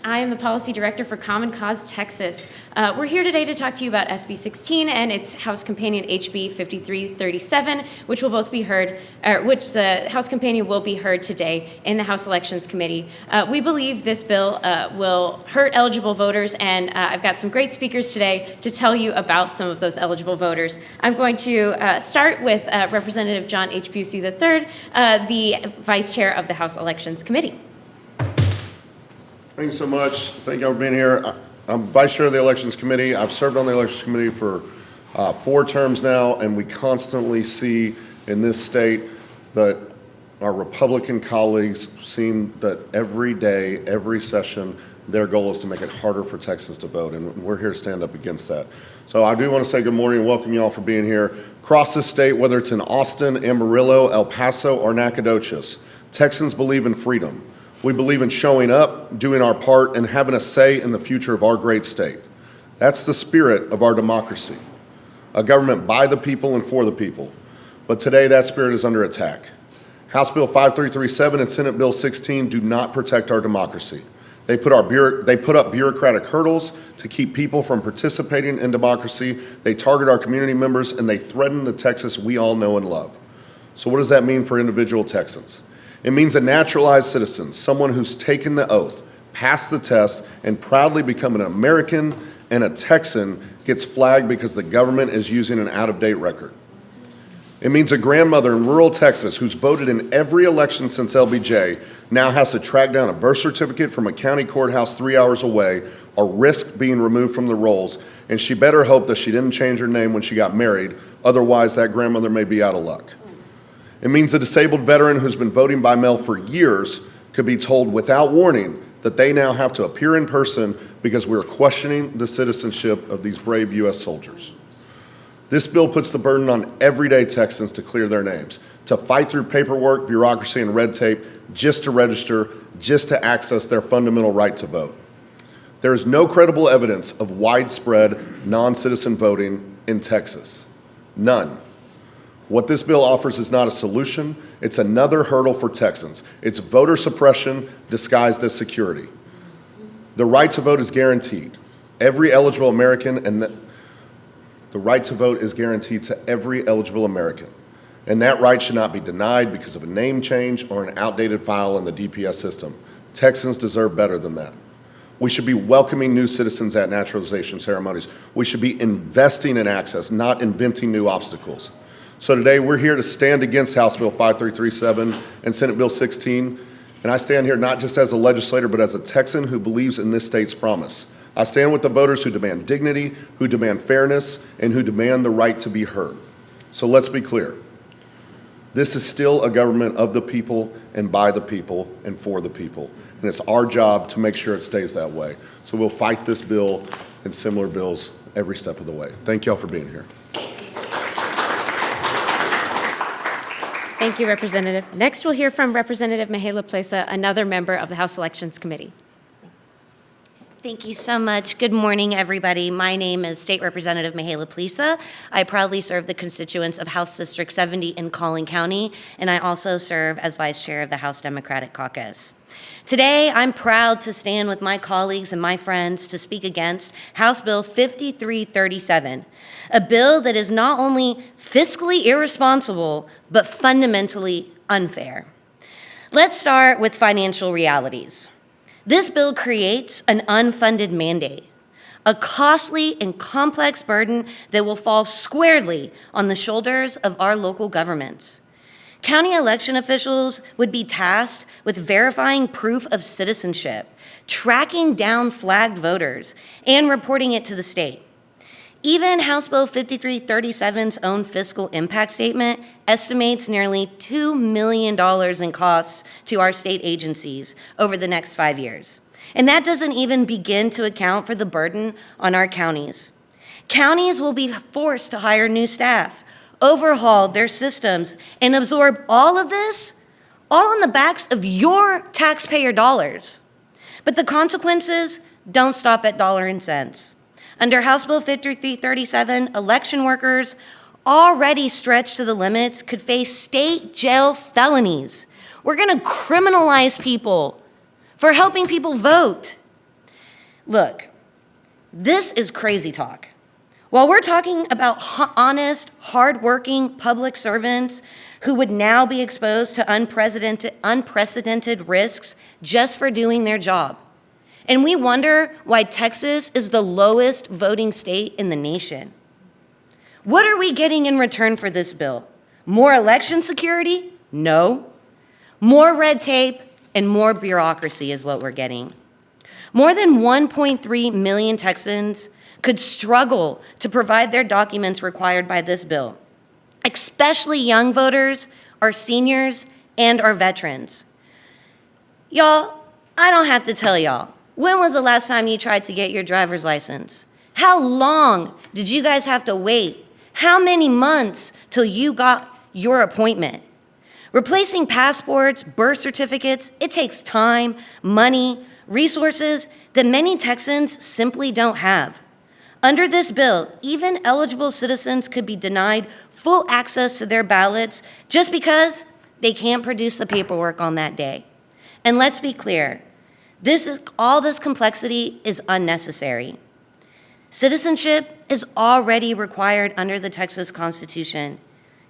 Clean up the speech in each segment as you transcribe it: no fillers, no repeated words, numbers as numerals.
I am the Policy Director for Common Cause Texas. We're here today to talk to you about SB 16 and its House Companion HB 5337, which will both be heard, which the House Companion will be heard today in the House Elections Committee. We believe this bill will hurt eligible voters, and I've got some great speakers today to tell you about some of those eligible voters. I'm going to start with Representative John H. Bucy III, the Vice Chair of the House Elections Committee. Thank you so much. Thank you all for being here. I'm Vice Chair of the Elections Committee. I've served on the Elections Committee for 4 terms now, and we constantly see in this state that our Republican colleagues seem that every day, every session, their goal is to make it harder for Texans to vote, and we're here to stand up against that. So I do want to say good morning and welcome you all for being here. Across this state, whether it's in Austin, Amarillo, El Paso, or Nacogdoches, Texans believe in freedom. We believe in showing up, doing our part, and having a say in the future of our great state. That's the spirit of our democracy, a government by the people and for the people. But today, that spirit is under attack. House Bill 5337 and Senate Bill 16 do not protect our democracy. They put up bureaucratic hurdles to keep people from participating in democracy. They target our community members, and they threaten the Texas we all know and love. So what does that mean for individual Texans? It means a naturalized citizen, someone who's taken the oath, passed the test, and proudly become an American and a Texan gets flagged because the government is using an out-of-date record. It means a grandmother in rural Texas who's voted in every election since LBJ now has to track down a birth certificate from a county courthouse 3 hours away or risk being removed from the rolls, and she better hope that she didn't change her name when she got married, otherwise that grandmother may be out of luck. It means a disabled veteran who's been voting by mail for years could be told without warning that they now have to appear in person because we're questioning the citizenship of these brave U.S. soldiers. This bill puts the burden on everyday Texans to clear their names, to fight through paperwork, bureaucracy, and red tape just to register, just to access their fundamental right to vote. There is no credible evidence of widespread non-citizen voting in Texas. None. What this bill offers is not a solution, it's another hurdle for Texans. It's voter suppression disguised as security. The right to vote is guaranteed. Every eligible American, and the right to vote is guaranteed to every eligible American. And that right should not be denied because of a name change or an outdated file in the DPS system. Texans deserve better than that. We should be welcoming new citizens at naturalization ceremonies. We should be investing in access, not inventing new obstacles. So today we're here to stand against House Bill 5337 and Senate Bill 16. And I stand here not just as a legislator, but as a Texan who believes in this state's promise. I stand with the voters who demand dignity, who demand fairness, and who demand the right to be heard. So let's be clear. This is still a government of the people and by the people and for the people. And it's our job to make sure it stays that way. So we'll fight this bill and similar bills every step of the way. Thank you all for being here. Thank you, Representative. Next, we'll hear from Representative Mihaela Plesa, another member of the House Elections Committee. Thank you so much. Good morning, everybody. My name is State Representative Mihaela Plesa. I proudly serve the constituents of House District 70 in Collin County, and I also serve as Vice Chair of the House Democratic Caucus. Today, I'm proud to stand with my colleagues and my friends to speak against House Bill 5337, a bill that is not only fiscally irresponsible, but fundamentally unfair. Let's start with financial realities. This bill creates an unfunded mandate, a costly and complex burden that will fall squarely on the shoulders of our local governments. County election officials would be tasked with verifying proof of citizenship, tracking down flagged voters, and reporting it to the state. Even House Bill 5337's own fiscal impact statement estimates nearly $2 million in costs to our state agencies over the next 5 years. And that doesn't even begin to account for the burden on our counties. Counties will be forced to hire new staff, overhaul their systems, and absorb all of this, all on the backs of your taxpayer dollars. But the consequences don't stop at dollars and cents. Under House Bill 5337, election workers already stretched to the limits could face state jail felonies. We're going to criminalize people for helping people vote. Look, this is crazy talk. While we're talking about honest, hardworking public servants who would now be exposed to unprecedented risks just for doing their job. And we wonder why Texas is the lowest voting state in the nation. What are we getting in return for this bill? More election security? No. More red tape and more bureaucracy is what we're getting. More than 1.3 million Texans could struggle to provide their documents required by this bill, especially young voters, our seniors, and our veterans. Y'all, I don't have to tell y'all, when was the last time you tried to get your driver's license? How long did you guys have to wait? How many months till you got your appointment? Replacing passports, birth certificates, it takes time, money, resources that many Texans simply don't have. Under this bill, even eligible citizens could be denied full access to their ballots just because they can't produce the paperwork on that day. And let's be clear, all this complexity is unnecessary. Citizenship is already required under the Texas Constitution,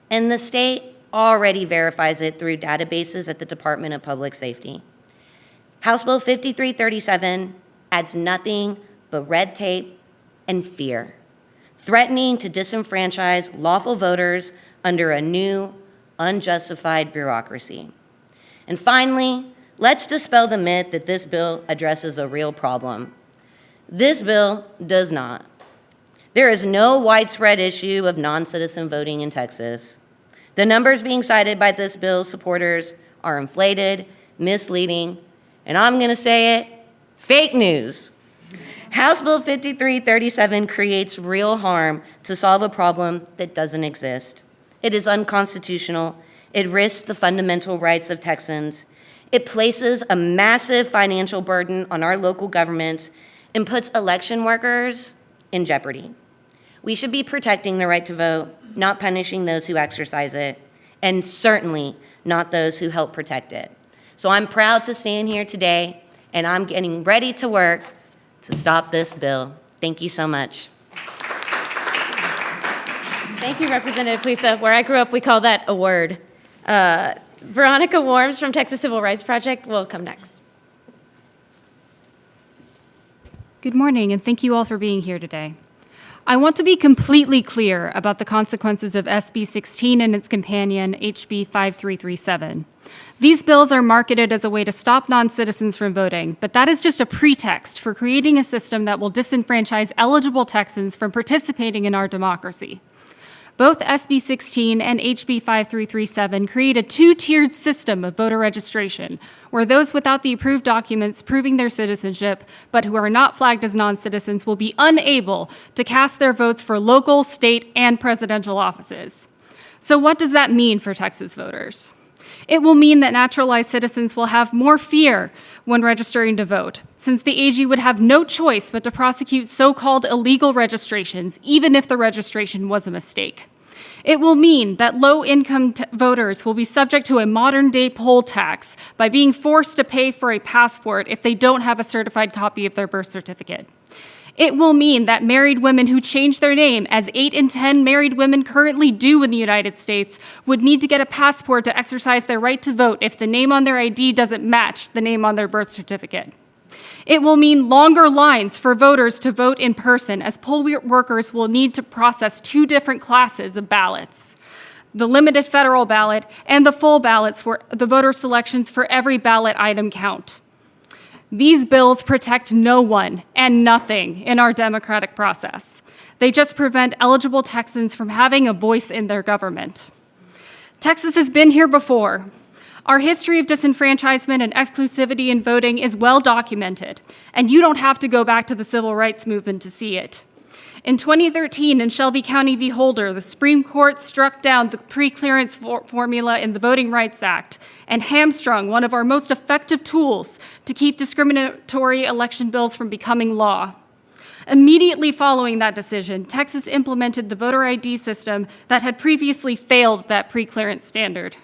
and the state already verifies it through databases at the Department of Public Safety. House Bill 5337 adds nothing but red tape and fear, threatening to disenfranchise lawful voters under a new, unjustified bureaucracy. And finally, let's dispel the myth that this bill addresses a real problem. This bill does not. There is no widespread issue of non-citizen voting in Texas. The numbers being cited by this bill's supporters are inflated, misleading, and I'm going to say it, fake news. House Bill 5337 creates real harm to solve a problem that doesn't exist. It is unconstitutional. It risks the fundamental rights of Texans. It places a massive financial burden on our local governments and puts election workers in jeopardy. We should be protecting the right to vote, not punishing those who exercise it, and certainly not those who help protect it. So I'm proud to stand here today, and I'm getting ready to work to stop this bill. Thank you so much. Thank you, Representative Plesa. Where I grew up, we call that a word. Veronikah Worms from Texas Civil Rights Project will come next. Good morning, and thank you all for being here today. I want to be completely clear about the consequences of SB 16 and its companion, HB 5337. These bills are marketed as a way to stop non-citizens from voting, but that is just a pretext for creating a system that will disenfranchise eligible Texans from participating in our democracy. Both SB 16 and HB 5337 create a two-tiered system of voter registration, where those without the approved documents proving their citizenship, but who are not flagged as non-citizens, will be unable to cast their votes for local, state, and presidential offices. So what does that mean for Texas voters? It will mean that naturalized citizens will have more fear when registering to vote, since the AG would have no choice but to prosecute so-called illegal registrations, even if the registration was a mistake. It will mean that low-income voters will be subject to a modern-day poll tax by being forced to pay for a passport if they don't have a certified copy of their birth certificate. It will mean that married women who change their name, as 8 in 10 married women currently do in the United States, would need to get a passport to exercise their right to vote if the name on their ID doesn't match the name on their birth certificate. It will mean longer lines for voters to vote in person, as poll workers will need to process 2 different classes of ballots: the limited federal ballot and the full ballots, where the voter selections for every ballot item count. These bills protect no one and nothing in our democratic process. They just prevent eligible Texans from having a voice in their government. Texas has been here before. Our history of disenfranchisement and exclusivity in voting is well documented, and you don't have to go back to the civil rights movement to see it. In 2013, in Shelby County v. Holder, the Supreme Court struck down the pre-clearance formula in the Voting Rights Act and hamstrung one of our most effective tools to keep discriminatory election bills from becoming law. Immediately following that decision, Texas implemented the voter ID system that had previously failed that pre-clearance standard.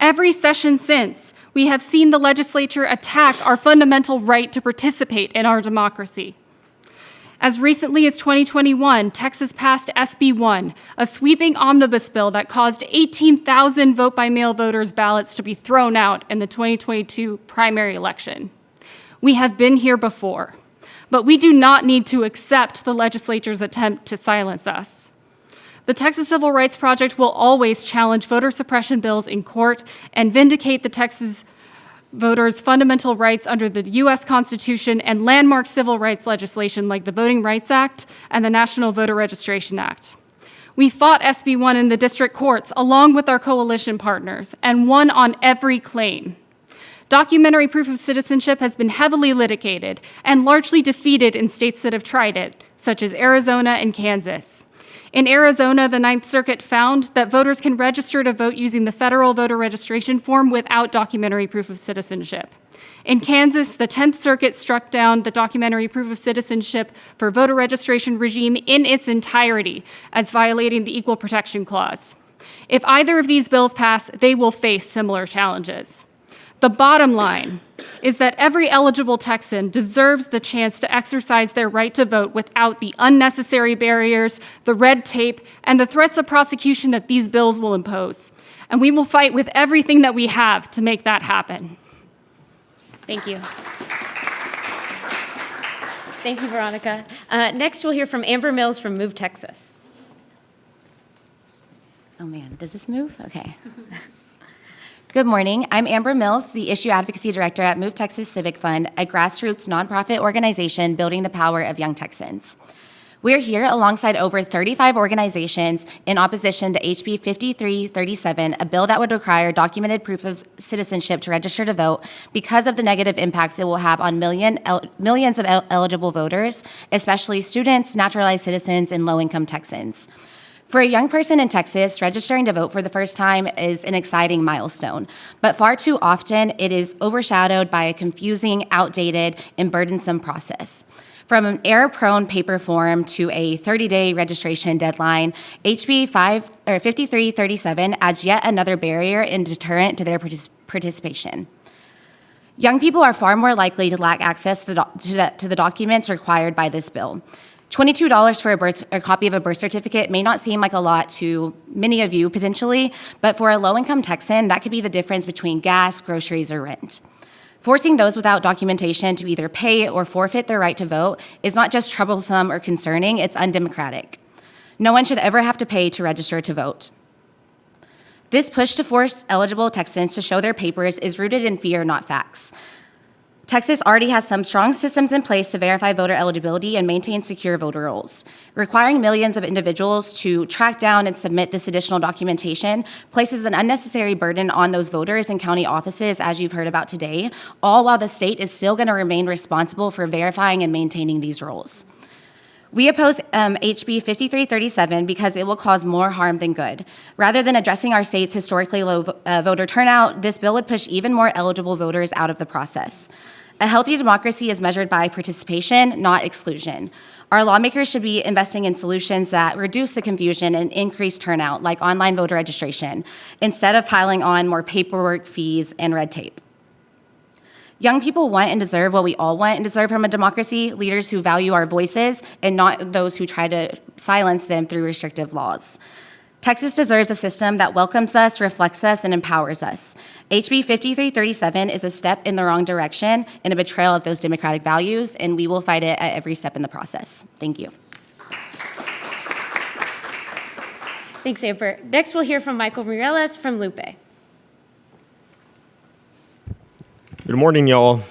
Every session since, we have seen the legislature attack our fundamental right to participate in our democracy. As recently as 2021, Texas passed SB 1, a sweeping omnibus bill that caused 18,000 vote-by-mail voters' ballots to be thrown out in the 2022 primary election. We have been here before, but we do not need to accept the legislature's attempt to silence us. The Texas Civil Rights Project will always challenge voter suppression bills in court and vindicate the Texas voters' fundamental rights under the U.S. Constitution and landmark civil rights legislation like the Voting Rights Act and the National Voter Registration Act. We fought SB 1 in the district courts along with our coalition partners and won on every claim. Documentary proof of citizenship has been heavily litigated and largely defeated in states that have tried it, such as Arizona and Kansas. In Arizona, the Ninth Circuit found that voters can register to vote using the federal voter registration form without documentary proof of citizenship. In Kansas, the 10th Circuit struck down the documentary proof of citizenship for voter registration regime in its entirety as violating the Equal Protection Clause. If either of these bills pass, they will face similar challenges. The bottom line is that every eligible Texan deserves the chance to exercise their right to vote without the unnecessary barriers, the red tape, and the threats of prosecution that these bills will impose. And we will fight with everything that we have to make that happen. Thank you. Thank you, Veronikah. Next, we'll hear from Amber Mills from Move Texas. Oh man, does this move? Okay. Good morning. I'm Amber Mills, the Issue Advocacy Director at Move Texas Civic Fund, a grassroots nonprofit organization building the power of young Texans. We're here alongside over 35 organizations in opposition to HB 5337, a bill that would require documented proof of citizenship to register to vote because of the negative impacts it will have on millions of eligible voters, especially students, naturalized citizens, and low-income Texans. For a young person in Texas, registering to vote for the first time is an exciting milestone, but far too often it is overshadowed by a confusing, outdated, and burdensome process. From an error-prone paper form to a 30-day registration deadline, HB 5337 adds yet another barrier and deterrent to their participation. Young people are far more likely to lack access to the documents required by this bill. $22 for a copy of a birth certificate may not seem like a lot to many of you potentially, but for a low-income Texan, that could be the difference between gas, groceries, or rent. Forcing those without documentation to either pay or forfeit their right to vote is not just troublesome or concerning, it's undemocratic. No one should ever have to pay to register to vote. This push to force eligible Texans to show their papers is rooted in fear, not facts. Texas already has some strong systems in place to verify voter eligibility and maintain secure voter rolls. Requiring millions of individuals to track down and submit this additional documentation places an unnecessary burden on those voters and county offices, as you've heard about today, all while the state is still going to remain responsible for verifying and maintaining these rolls. We oppose HB 5337 because it will cause more harm than good. Rather than addressing our state's historically low voter turnout, this bill would push even more eligible voters out of the process. A healthy democracy is measured by participation, not exclusion. Our lawmakers should be investing in solutions that reduce the confusion and increase turnout, like online voter registration, instead of piling on more paperwork, fees, and red tape. Young people want and deserve what we all want and deserve from a democracy, leaders who value our voices and not those who try to silence them through restrictive laws. Texas deserves a system that welcomes us, reflects us, and empowers us. HB 5337 is a step in the wrong direction and a betrayal of those democratic values, and we will fight it at every step in the process. Thank you. Thanks, Amber. Next, we'll hear from Michael Mireles from LUPE. Good morning, y'all.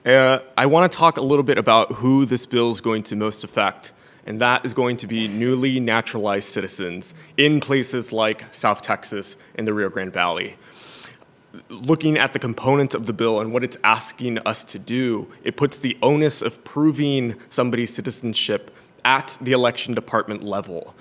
I want to talk a little bit about who this bill is going to most affect, and that is going to be newly naturalized citizens in places like South Texas and the Rio Grande Valley. Looking at the components of the bill and what it's asking us to do, it puts the onus of proving somebody's citizenship at the election department level.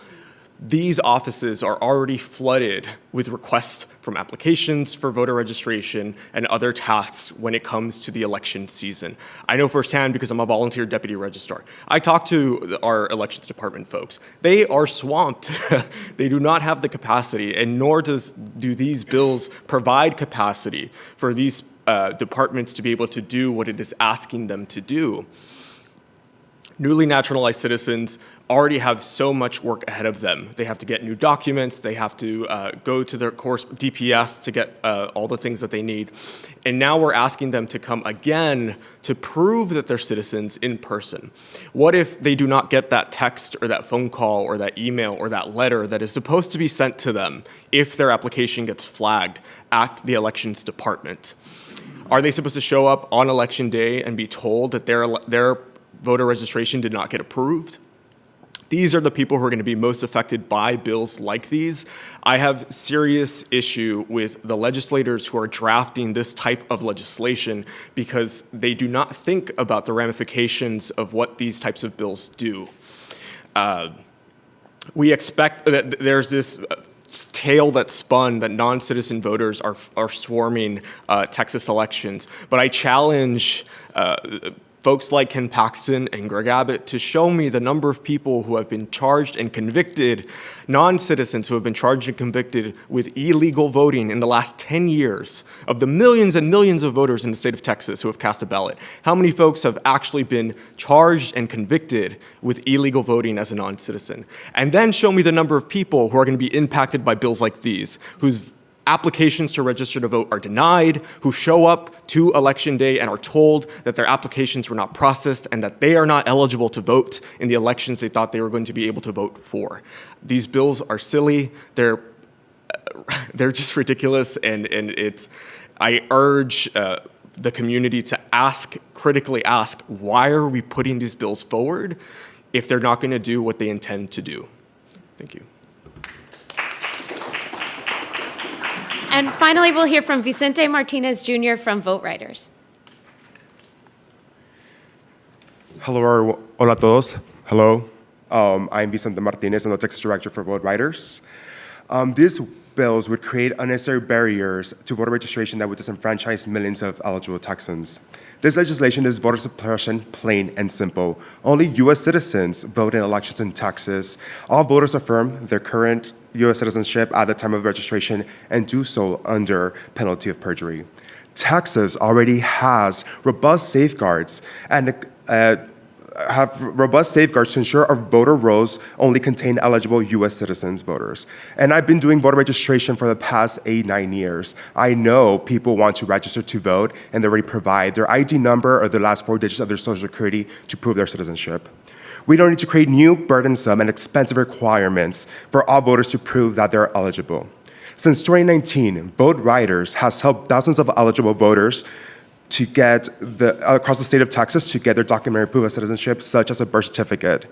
these offices are already flooded with requests from applications for voter registration and other tasks when it comes to the election season. I know firsthand because I'm a volunteer deputy registrar. I talk to our elections department folks. They are swamped. They do not have the capacity, and nor do these bills provide capacity for these departments to be able to do what it is asking them to do. Newly naturalized citizens already have so much work ahead of them. They have to get new documents, they have to go to their course DPS to get all the things that they need. And now we're asking them to come again to prove that they're citizens in person. What if they do not get that text or that phone call or that email or that letter that is supposed to be sent to them if their application gets flagged at the elections department? Are they supposed to show up on election day and be told that their voter registration did not get approved? These are the people who are going to be most affected by bills like these. I have serious issue with the legislators who are drafting this type of legislation because they do not think about the ramifications of what these types of bills do. We expect that there's this tale that spun that non-citizen voters are swarming Texas elections, but I challenge folks like Ken Paxton and Greg Abbott to show me the number of people who have been charged and convicted, non-citizens who have been charged and convicted with illegal voting in the last 10 years. Of the millions and millions of voters in the state of Texas who have cast a ballot, how many folks have actually been charged and convicted with illegal voting as a non-citizen? And then show me the number of people who are going to be impacted by bills like these, whose applications to register to vote are denied, who show up to election day and are told that their applications were not processed and that they are not eligible to vote in the elections they thought they were going to be able to vote for. These bills are silly. They're just ridiculous, and I urge the community to critically ask, why are we putting these bills forward if they're not going to do what they intend to do? Thank you. And finally, we'll hear from Vicente Martinez Jr. from VoteRiders. Hello, hola a todos. Hello, I'm Vicente Martinez. I'm the Texas Director for VoteRiders. These bills would create unnecessary barriers to voter registration that would disenfranchise millions of eligible Texans. This legislation is voter suppression, plain and simple. Only U.S. citizens vote in elections in Texas. All voters affirm their current U.S. citizenship at the time of registration and do so under penalty of perjury. Texas already has robust safeguards to ensure our voter rolls only contain eligible U.S. citizens voters. And I've been doing voter registration for the past 8-9 years. I know people want to register to vote, and they already provide their ID number or the last 4 digits of their Social Security to prove their citizenship. We don't need to create new, burdensome, and expensive requirements for all voters to prove that they're eligible. Since 2019, VoteRiders has helped thousands of eligible voters to get across the state of Texas to get their documentary proof of citizenship, such as a birth certificate.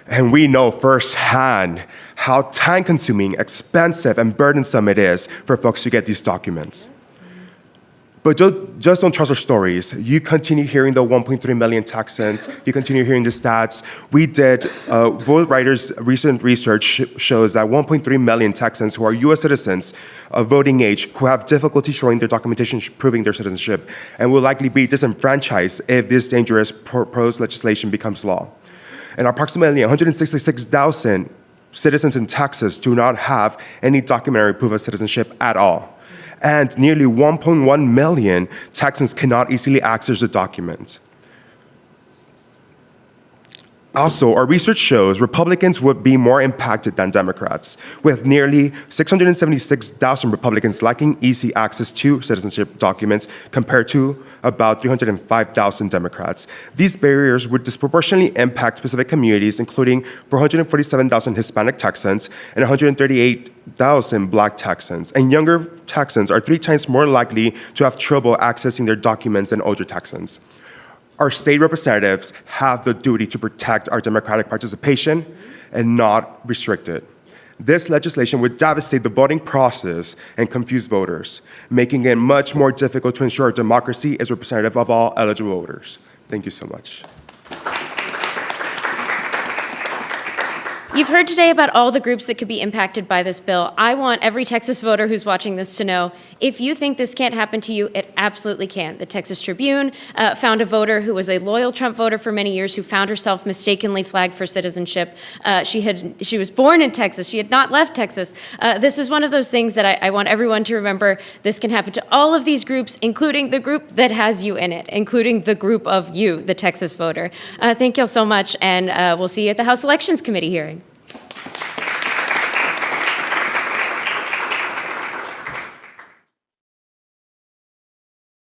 And we know firsthand how time-consuming, expensive, and burdensome it is for folks to get these documents. But just don't trust our stories. You continue hearing the 1.3 million Texans. You continue hearing the stats. We did, VoteRiders' recent research shows that 1.3 million Texans who are U.S. citizens of voting age who have difficulty showing their documentation proving their citizenship and will likely be disenfranchised if this dangerous proposed legislation becomes law. And approximately 166,000 citizens in Texas do not have any documentary proof of citizenship at all. And nearly 1.1 million Texans cannot easily access the document. Also, our research shows Republicans would be more impacted than Democrats, with nearly 676,000 Republicans lacking easy access to citizenship documents compared to about 305,000 Democrats. These barriers would disproportionately impact specific communities, including 447,000 Hispanic Texans and 138,000 Black Texans. And younger Texans are 3 times more likely to have trouble accessing their documents than older Texans. Our state representatives have the duty to protect our democratic participation and not restrict it. This legislation would devastate the voting process and confuse voters, making it much more difficult to ensure democracy is representative of all eligible voters. Thank you so much. You've heard today about all the groups that could be impacted by this bill. I want every Texas voter who's watching this to know, if you think this can't happen to you, it absolutely can. The Texas Tribune found a voter who was a loyal Trump voter for many years who found herself mistakenly flagged for citizenship. She was born in Texas. She had not left Texas. This is one of those things that I want everyone to remember. This can happen to all of these groups, including the group that has you in it, including the group of you, the Texas voter. Thank you all so much, and we'll see you at the House Elections Committee hearing.